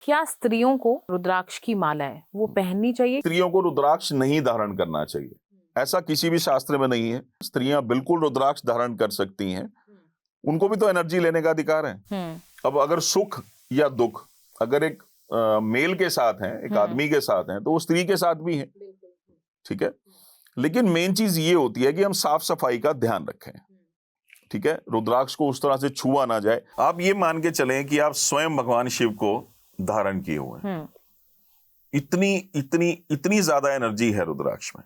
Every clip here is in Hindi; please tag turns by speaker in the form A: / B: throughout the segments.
A: क्या स्त्रियों को रुद्राक्ष की माला है वो पहननी चाहिए?
B: स्त्रियों को रुद्राक्ष नहीं धारण करना चाहिए, ऐसा किसी भी शास्त्र में नहीं है। स्त्रियां बिल्कुल रुद्राक्ष धारण कर सकती हैं, उनको भी तो एनर्जी लेने का अधिकार है। अब अगर सुख या दुख अगर एक मेल के साथ है, एक आदमी के साथ है, तो वो स्त्री के साथ भी है, ठीक है। लेकिन मेन चीज ये होती है कि हम साफ सफाई का ध्यान रखें, ठीक है। रुद्राक्ष को उस तरह से छुआ ना जाए। आप ये मान के चलें कि आप स्वयं भगवान शिव को धारण किए हुए हैं, इतनी इतनी इतनी ज्यादा एनर्जी है रुद्राक्ष में,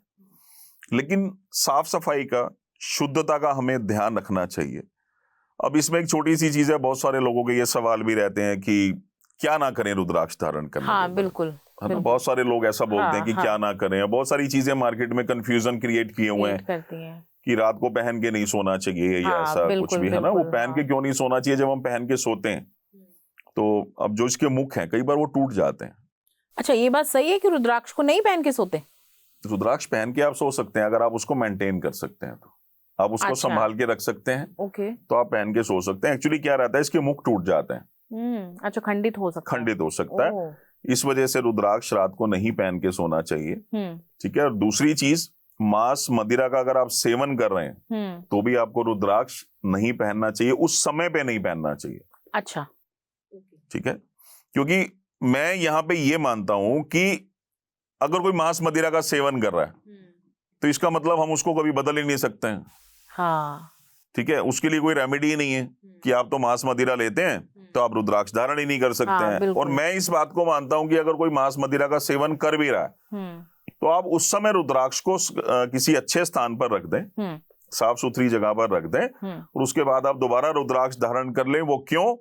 B: लेकिन साफ सफाई का, शुद्धता का हमें ध्यान रखना चाहिए। अब इसमें एक छोटी सी चीज है, बहुत सारे लोगों के ये सवाल भी रहते हैं कि क्या ना करें रुद्राक्ष धारण करने
A: हाँ,
B: के बाद।
A: बिल्कुल,
B: है ना, बहुत सारे लोग ऐसा बोलते हैं कि क्या ना करें। बहुत सारी चीजें मार्केट में कंफ्यूजन क्रिएट किए हुए हैं कि रात को पहन के नहीं सोना चाहिए या ऐसा कुछ भी, है ना। वो पहन के क्यों नहीं सोना चाहिए? जब हम पहन के सोते हैं तो अब जो इसके मुख हैं कई बार वो टूट जाते हैं।
A: अच्छा, ये बात सही है कि रुद्राक्ष को नहीं पहन के सोते?
B: रुद्राक्ष पहन के आप सो सकते हैं, अगर आप उसको मेंटेन कर सकते हैं तो आप उसको
A: अच्छा,
B: संभाल के रख सकते हैं।
A: ओके,
B: तो आप पहन के सो सकते हैं। एक्चुअली क्या रहता है, इसके मुख टूट जाते हैं।
A: अच्छा, खंडित हो सकता है।
B: खंडित हो सकता है, इस वजह से रुद्राक्ष रात को नहीं पहन के सोना चाहिए, ठीक है। और दूसरी चीज, मांस मदिरा का अगर आप सेवन कर रहे हैं तो भी आपको रुद्राक्ष नहीं पहनना चाहिए, उस समय पे नहीं पहनना चाहिए।
A: अच्छा,
B: ठीक है, क्योंकि मैं यहाँ पे ये मानता हूं कि अगर कोई मांस मदिरा का सेवन कर रहा है तो इसका मतलब हम उसको कभी बदल ही नहीं सकते हैं।
A: हाँ,
B: ठीक है, उसके लिए कोई रेमेडी ही नहीं है कि आप तो मांस मदिरा लेते हैं तो आप रुद्राक्ष धारण ही नहीं कर सकते हैं। और मैं इस बात को मानता हूं कि अगर कोई मांस मदिरा का सेवन कर भी रहा है तो आप उस समय रुद्राक्ष को किसी अच्छे स्थान पर रख दें, साफ सुथरी जगह पर रख दें, और उसके बाद आप दोबारा रुद्राक्ष धारण कर लें। वो क्यों?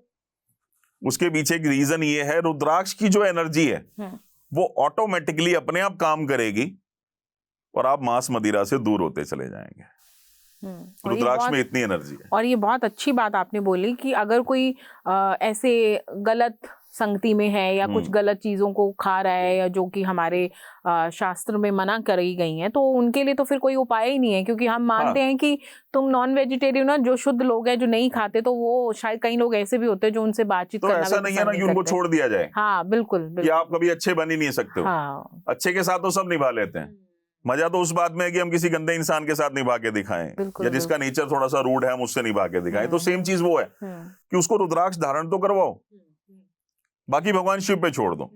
B: उसके पीछे एक रीजन ये है, रुद्राक्ष की जो एनर्जी है वो ऑटोमेटिकली अपने आप काम करेगी और आप मांस मदिरा से दूर होते चले जाएंगे। रुद्राक्ष में इतनी एनर्जी है। और
A: ये बहुत अच्छी बात आपने बोली कि अगर कोई ऐसे गलत संगति में है या कुछ गलत चीजों को खा रहा है या जो कि हमारे शास्त्र में मना करी गई हैं, तो उनके लिए तो फिर कोई उपाय ही नहीं है, क्योंकि हम मानते हैं कि तुम नॉन वेजिटेरियन हो। जो शुद्ध लोग हैं जो नहीं खाते, तो वो शायद कई लोग ऐसे भी होते हैं जो उनसे बातचीत
B: तो ऐसा नहीं है ना कि उनको छोड़ दिया जाए।
A: हाँ, बिल्कुल,
B: कि आप कभी अच्छे बन ही नहीं सकते हो।
A: हाँ,
B: अच्छे के साथ तो सब निभा लेते हैं, मजा तो उस बात में है कि हम किसी गंदे इंसान के साथ निभा के दिखाएं, या जिसका नेचर थोड़ा सा रूड है हम उससे निभा के दिखाएं। तो सेम चीज वो है कि उसको रुद्राक्ष धारण तो करवाओ, बाकी भगवान शिव पे छोड़ दो।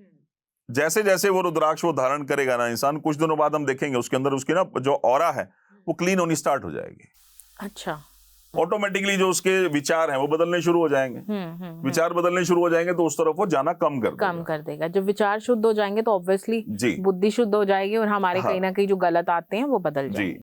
B: जैसे जैसे वो रुद्राक्ष वो धारण करेगा ना इंसान, कुछ दिनों बाद हम देखेंगे उसके अंदर उसकी ना जो ऑरा है वो क्लीन होनी स्टार्ट हो जाएगी।
A: अच्छा,
B: ऑटोमेटिकली जो उसके विचार हैं वो बदलने शुरू हो जाएंगे। विचार बदलने शुरू हो जाएंगे तो उस तरफ वो जाना कम कर देगा।
A: जब विचार शुद्ध हो जाएंगे तो ऑब्वियसली बुद्धि शुद्ध हो जाएगी और हमारे कहीं ना कहीं जो गलत आते हैं वो बदल जाएंगे।